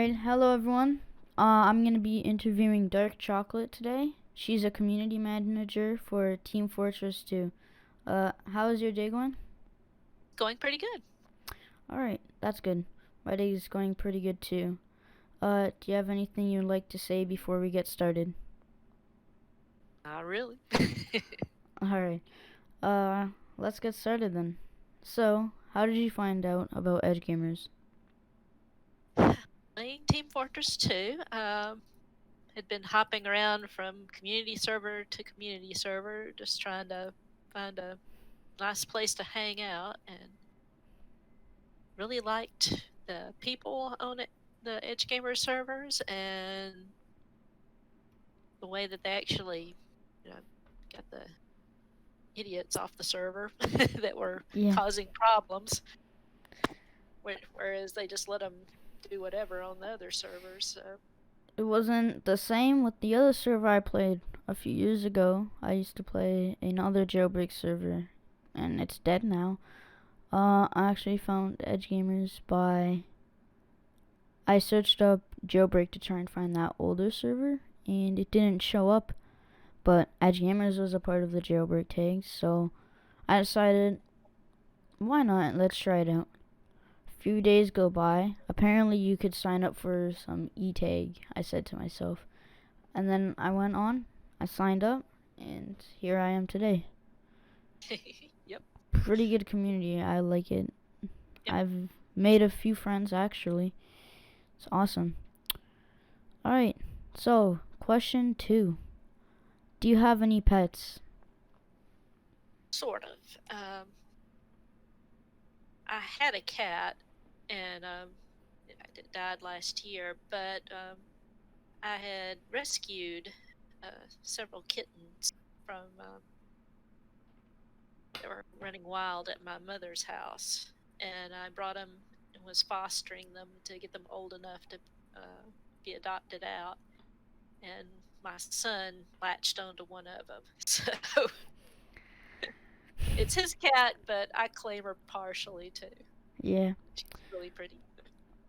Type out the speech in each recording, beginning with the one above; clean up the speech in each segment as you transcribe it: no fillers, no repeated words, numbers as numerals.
Alright, hello everyone. I'm going to be interviewing DrkChocolate today. She's a community manager for Team Fortress 2. How is your day going? Going pretty good. Alright, that's good. My day is going pretty good too. Do you have anything you'd like to say before we get started? Not really. Alright, let's get started then. So, how did you find out about EdgeGamers? Playing Team Fortress 2, had been hopping around from community server to community server, just trying to find a nice place to hang out, and really liked the people on it, the EdgeGamers servers, and the way that they actually, got the idiots off the server that were Yeah. causing problems, whereas they just let them do whatever on the other servers. So. It wasn't the same with the other server I played a few years ago. I used to play another jailbreak server, and it's dead now. I actually found EdgeGamers by... I searched up jailbreak to try and find that older server, and it didn't show up. But EdgeGamers was a part of the jailbreak tags, so I decided, why not? Let's try it out. Few days go by. Apparently you could sign up for some e-tag, I said to myself. And then I went on, I signed up, and here I am today. Yep. Pretty good community, I like it. Yep. I've made a few friends actually. It's awesome. Alright, so question 2. Do you have any pets? Sort of. I had a cat, and it died last year, but I had rescued several kittens from that were running wild at my mother's house, and I brought them and was fostering them to get them old enough to be adopted out, and my son latched onto one of them. So it's his cat, but I claim her partially too. Yeah. She's really pretty.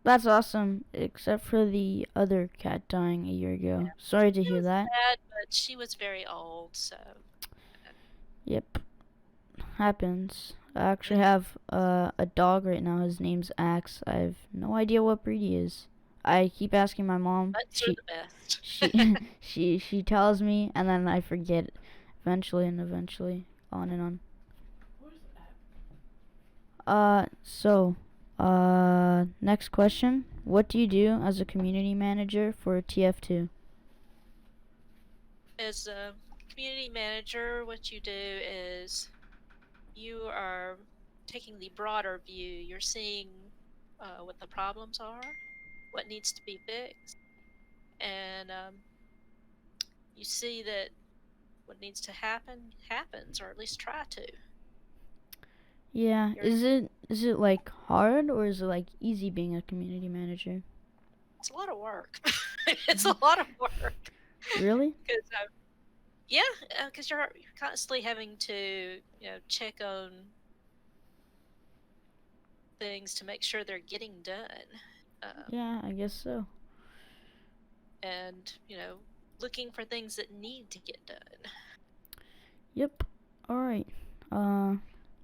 That's awesome, except for the other cat dying a year ago. Yeah. Sorry to It hear was that. sad, but she was very old, so. Yep, happens. I actually have a dog right now. His name's Axe. I have no idea what breed he is. I keep asking my mom. Butts are the best. She tells me, and then I forget. Eventually and eventually, on and on. Next question. What do you do as a community manager for TF2? As a community manager, what you do is you are taking the broader view. You're seeing what the problems are, what needs to be fixed, and you see that what needs to happen happens, or at least try to. Yeah, is it like hard or is it like easy being a community manager? It's a lot of work. It's a lot of work. Really? Because yeah, because you're constantly having to check on things to make sure they're getting done. Yeah, I guess so. And looking for things that need to get done. Yep. All right.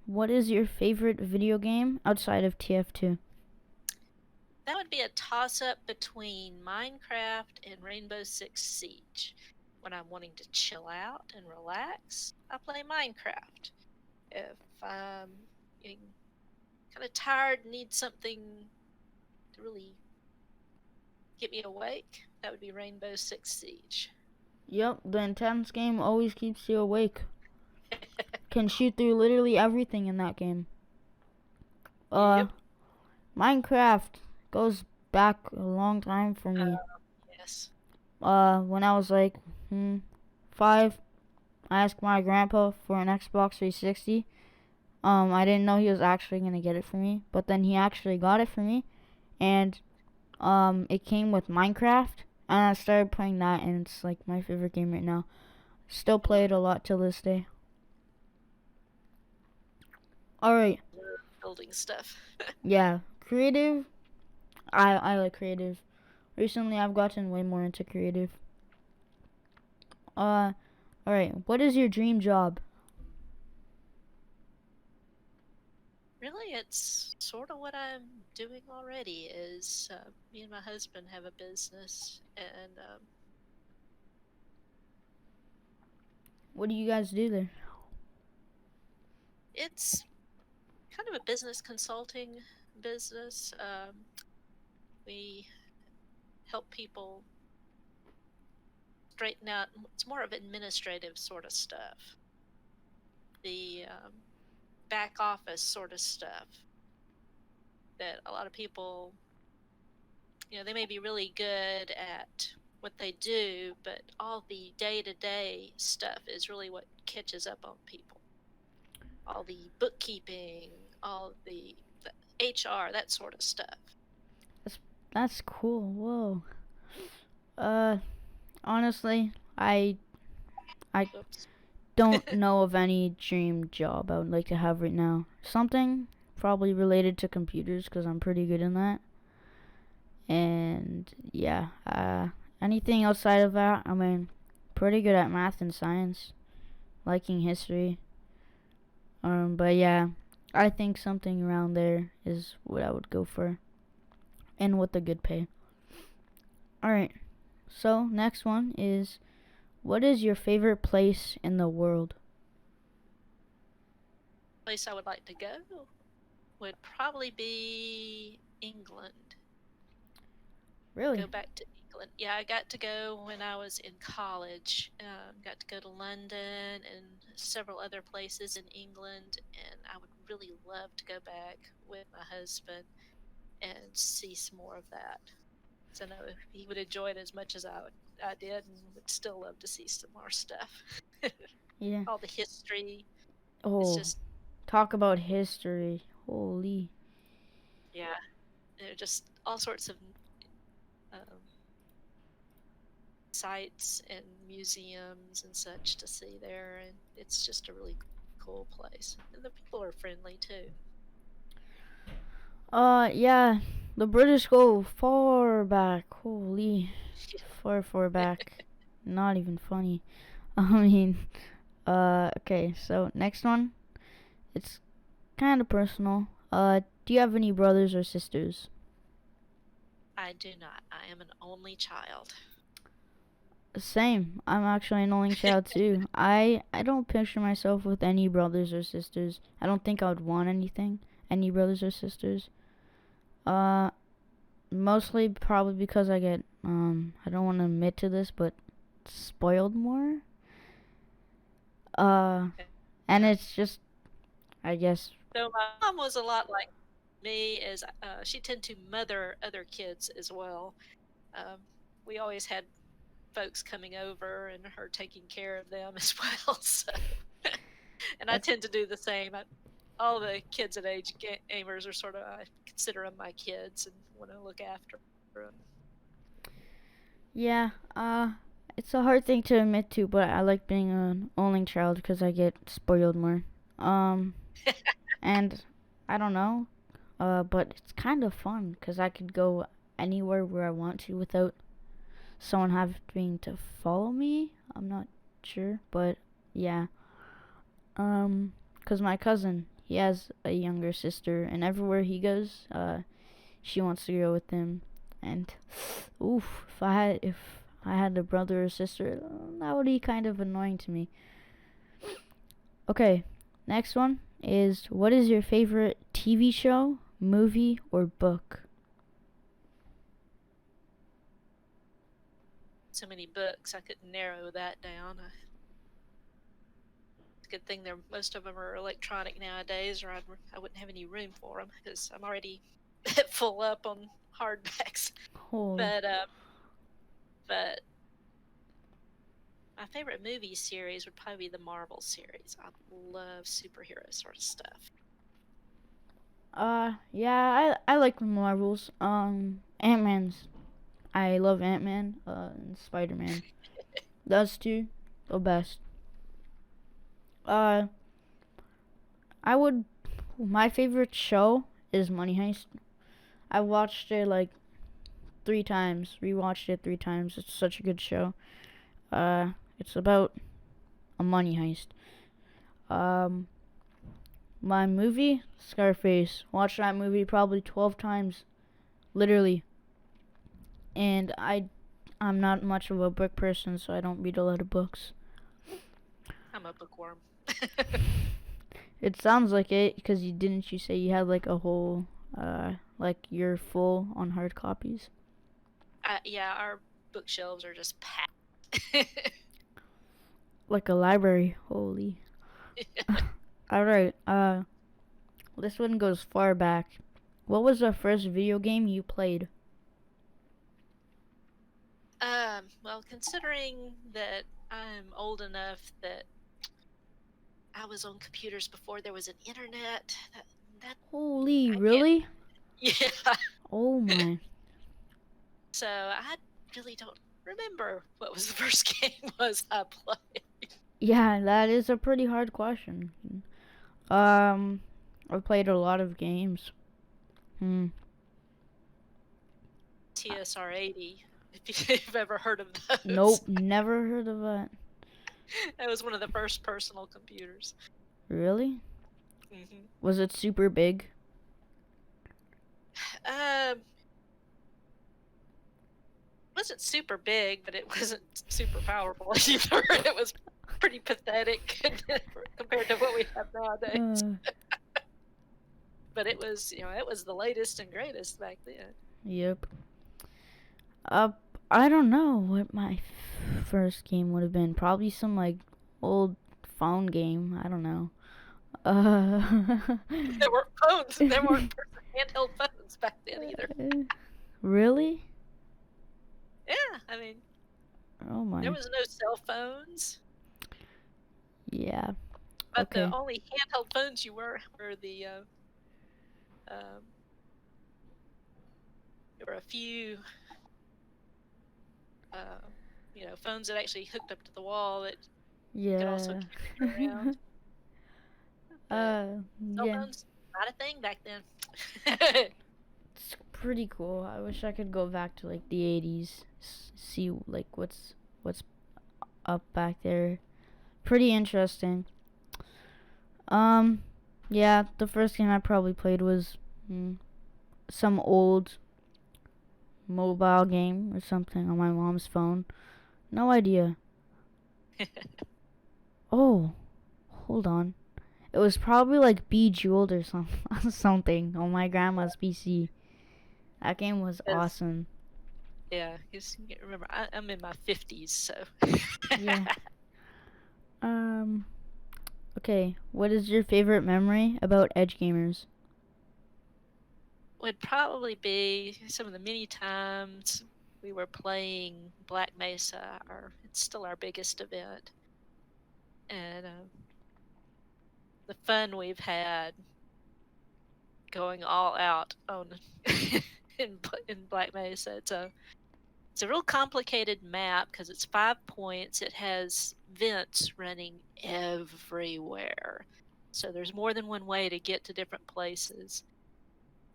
What is your favorite video game outside of TF2? That would be a toss-up between Minecraft and Rainbow Six Siege. When I'm wanting to chill out and relax, I play Minecraft. If I'm getting kind of tired and need something to really get me awake, that would be Rainbow Six Siege. Yep, the intense game always keeps you awake. Can shoot through literally everything in that game. Yep. Minecraft goes back a long time for me. Yes. When I was like 5, I asked my grandpa for an Xbox 360. I didn't know he was actually gonna get it for me, but then he actually got it for me, and it came with Minecraft, and I started playing that, and it's like my favorite game right now. Still play it a lot till this day. All right. Building stuff. Yeah, creative. I like creative. Recently, I've gotten way more into creative. Alright, what is your dream job? Really, it's sort of what I'm doing already. Is me and my husband have a business, and What do you guys do there? it's kind of a business consulting business. We help people straighten out. It's more of administrative sort of stuff. The back office sort of stuff that a lot of people, they may be really good at what they do, but all the day-to-day stuff is really what catches up on people. All the bookkeeping, all the HR, that sort of stuff. That's cool. Whoa. Honestly, I Oops. don't know of any dream job I would like to have right now. Something probably related to computers because I'm pretty good in that. And yeah, anything outside of that, I mean, pretty good at math and science, liking history. But yeah, I think something around there is what I would go for, and with a good pay. All right. So next one is, what is your favorite place in the world? Place I would like to go would probably be England. Really? Go back to England. Yeah, I got to go when I was in college. Got to go to London and several other places in England, and I would really love to go back with my husband and see some more of that. So I know he would enjoy it as much as I did, and would still love to see some more stuff. Yeah. All the history. It's Oh, just, talk about history. Holy. yeah, just all sorts of um, sites and museums and such to see there, and it's just a really cool place. And the people are friendly too. Yeah. The British go far back. Holy. Far back. Not even funny. I mean, okay, so next one. It's kind of personal. Do you have any brothers or sisters? I do not. I am an only child. Same. I'm actually an only child too. I don't picture myself with any brothers or sisters. I don't think I would want any brothers or sisters. Uh, Mostly probably because I get I don't want to admit to this, but spoiled more. Uh, and Yeah. it's just, I guess. So my mom was a lot like me, as she tended to mother other kids as well. Um, we always had folks coming over and her taking care of them as well. So, and I That's tend to do the same. All the kids at EdgeGamers are sort of, I consider them my kids and want to look after them. Yeah. It's a hard thing to admit to, but I like being an only child because I get spoiled more. Um, and I don't know. But it's kind of fun because I could go anywhere where I want to without someone having to follow me. I'm not sure, but yeah. Cause my cousin, he has a younger sister, and everywhere he goes, she wants to go with him. And oof, if I had a brother or sister, that would be kind of annoying to me. Okay, next one is, what is your favorite TV show, movie, or book? So many books, I couldn't narrow that down. It's a good thing most of them are electronic nowadays, or I wouldn't have any room for them because I'm already full up on hardbacks. Holy. But my favorite movie series would probably be the Marvel series. I love superhero sort of stuff. Yeah, I like the Marvels. Ant-Man's. I love Ant-Man, and Spider-Man. Those two, the best. Uh, I would. My favorite show is Money Heist. I watched it like 3 times. Rewatched it 3 times. It's such a good show. It's about a money heist. My movie, Scarface. Watched that movie probably 12 times, literally. And I'm not much of a book person, so I don't read a lot of books. I'm a bookworm. It sounds like it, because you say you had like a whole, like you're full on hard copies? Yeah, our bookshelves are just packed. Like a library, holy. Alright, this one goes far back. What was the first video game you played? Well, considering that I'm old enough that I was on computers before there was an internet, Holy, really? Yeah. Oh my. So I really don't remember what was the first game was I played. Yeah, that is a pretty hard question. I've played a lot of games. TSR 80, if you've ever heard of those. Nope, never heard of that. That was one of the first personal computers. Really? Mm-hmm. Was it super big? Wasn't super big, but it wasn't super powerful either. It was pretty pathetic compared to what we have nowadays. But it was, it was the latest and greatest back then. Yep. I don't know what my first game would have been. Probably some like old phone game. I don't know. There weren't phones. There weren't handheld phones back then either. Really? Yeah, I mean, oh my. There was no cell phones. Yeah. But okay. The only handheld phones you were the there were a few phones that actually hooked up to the wall that you could also carry around. Cell phones, not a thing back then. It's pretty cool. I wish I could go back to like the 80s, see like what's up back there. Pretty interesting. Yeah, the first game I probably played was some old mobile game or something on my mom's phone. No idea. Oh, hold on. It was probably like Bejeweled or something on my grandma's PC. That game was awesome. Yeah, remember, I'm in my 50s, so. Yeah. Okay, what is your favorite memory about EdgeGamers? Would probably be some of the many times we were playing Black Mesa. It's still our biggest event. And the fun we've had going all out on in Black Mesa. It's a real complicated map because it's 5 points. It has vents running everywhere. So there's more than one way to get to different places.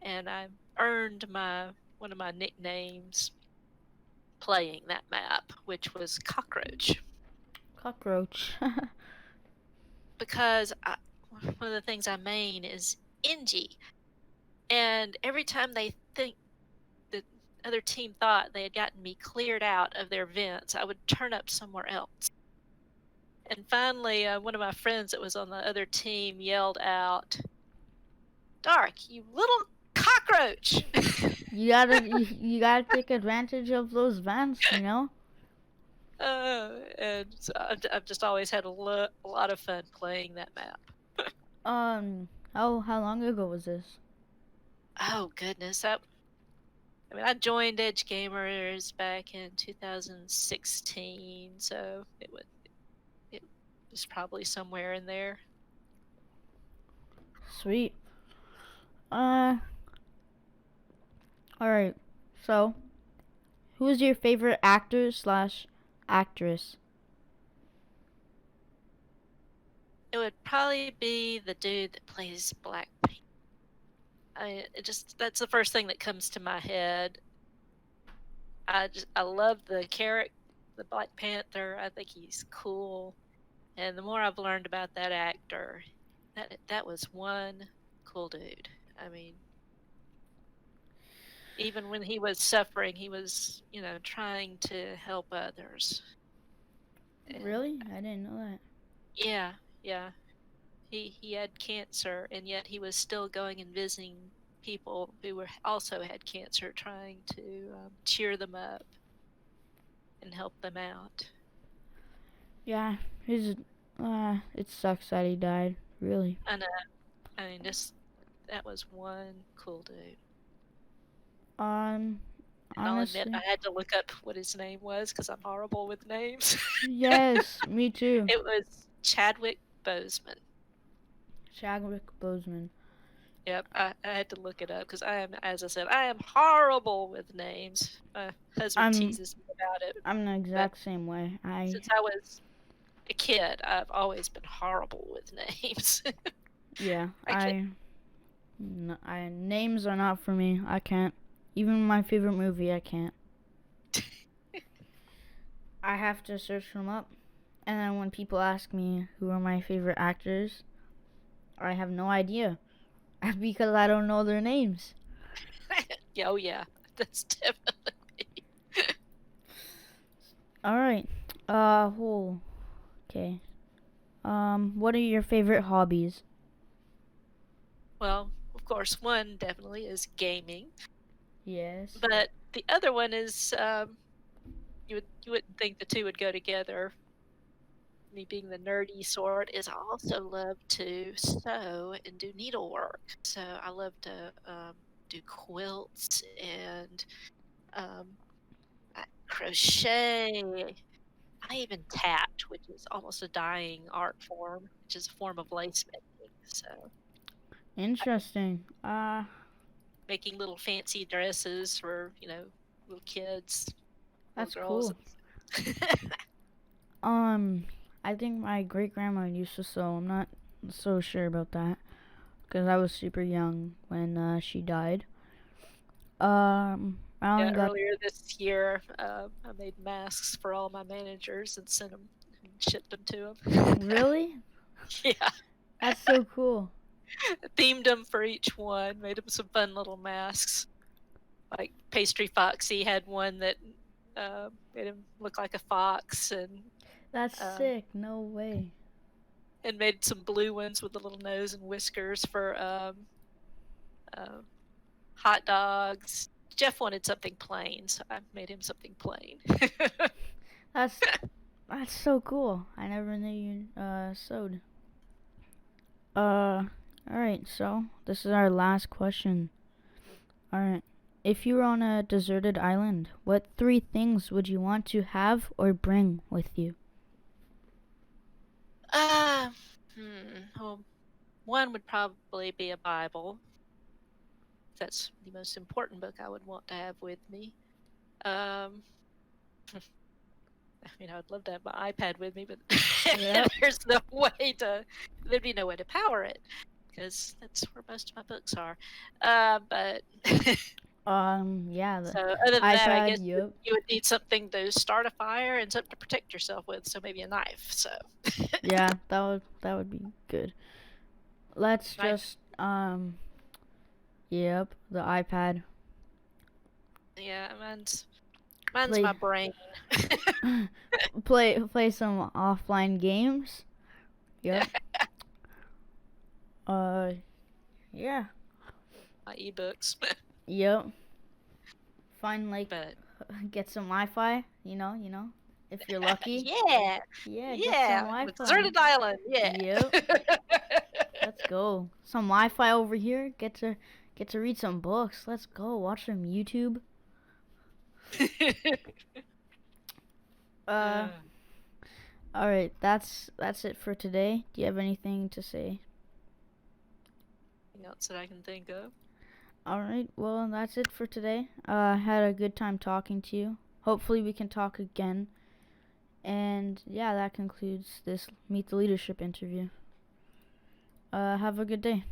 And I earned one of my nicknames playing that map, which was Cockroach. Cockroach. Because one of the things I main is Engie. And every time the other team thought they had gotten me cleared out of their vents, I would turn up somewhere else. And finally, one of my friends that was on the other team yelled out, "Dark, you little cockroach!" you gotta take advantage of those vents, and so I've just always had a lot of fun playing that map. how long ago was this? Oh goodness, I joined EdgeGamers back in 2016, so it was probably somewhere in there. Sweet. All right. So, who is your favorite actor/actress? It would probably be the dude that plays Black Panther. That's the first thing that comes to my head. I love the character, the Black Panther. I think he's cool. And the more I've learned about that actor, that was one cool dude. I mean, even when he was suffering, he was, trying to help others. And Really? I didn't know that. yeah, yeah. He had cancer, and yet he was still going and visiting people who also had cancer, trying to cheer them up and help them out. Yeah, it sucks that he died. Really. I know. I mean, that was one cool dude. Honestly. I'll admit I had to look up what his name was because I'm horrible with names. Yes, me too. It was Chadwick Boseman. Chadwick Boseman. Yep, I had to look it up because as I said, I am horrible with names. My husband teases me about it. I'm the exact same way. Since I was a kid, I've always been horrible with names. Yeah, names are not for me. I can't. Even my favorite movie, I can't. I have to search them up. And then when people ask me who are my favorite actors, I have no idea. Because I don't know their names. Oh, yeah. That's definitely me. Alright. Okay. What are your favorite hobbies? Well, of course, one definitely is gaming. Yes. But the other one is, you wouldn't think the two would go together. Me being the nerdy sort is I also love to sew and do needlework. So I love to do quilts and crochet. I even tapped, which is almost a dying art form, which is a form of lace making. So interesting. Making little fancy dresses for little kids, that's little girls. Cool. I think my great grandma used to sew. I'm not so sure about that because I was super young when she died. Earlier this year, I made masks for all my managers and sent them and shipped them to them. Really? Yeah. That's so cool. Themed them for each one. Made them some fun little masks. Like Pastry Foxy had one that made him look like a fox, and that's sick. No way. And made some blue ones with a little nose and whiskers for hot dogs. Jeff wanted something plain, so I made him something plain. That's so cool. I never knew you sewed. Alright, so this is our last question. Alright. If you were on a deserted island, what 3 things would you want to have or bring with you? Well, one would probably be a Bible. That's the most important book I would want to have with me. I mean, I would love to have my iPad with me, but there's there'd be no way to power it because that's where most of my books are. But yeah. So other than that, I guess yep. you would need something to start a fire and something to protect yourself with. So maybe a knife. So yeah, that would be good. Let's just yep, the iPad. Yeah, mine's my brain. play some offline games. Yep. Yeah. My ebooks. Yep. Find get some Wi-Fi. You know, if you're lucky. Yeah. Yeah. Get some Wi-Fi. Deserted island. Yeah. Yep. Let's go. Some Wi-Fi over here. Get to read some books. Let's go. Watch some YouTube. All right. That's it for today. Do you have anything to say? Anything else that I can think of? All right. Well, that's it for today. Had a good time talking to you. Hopefully we can talk again. And yeah, that concludes this Meet the Leadership interview. Have a good day.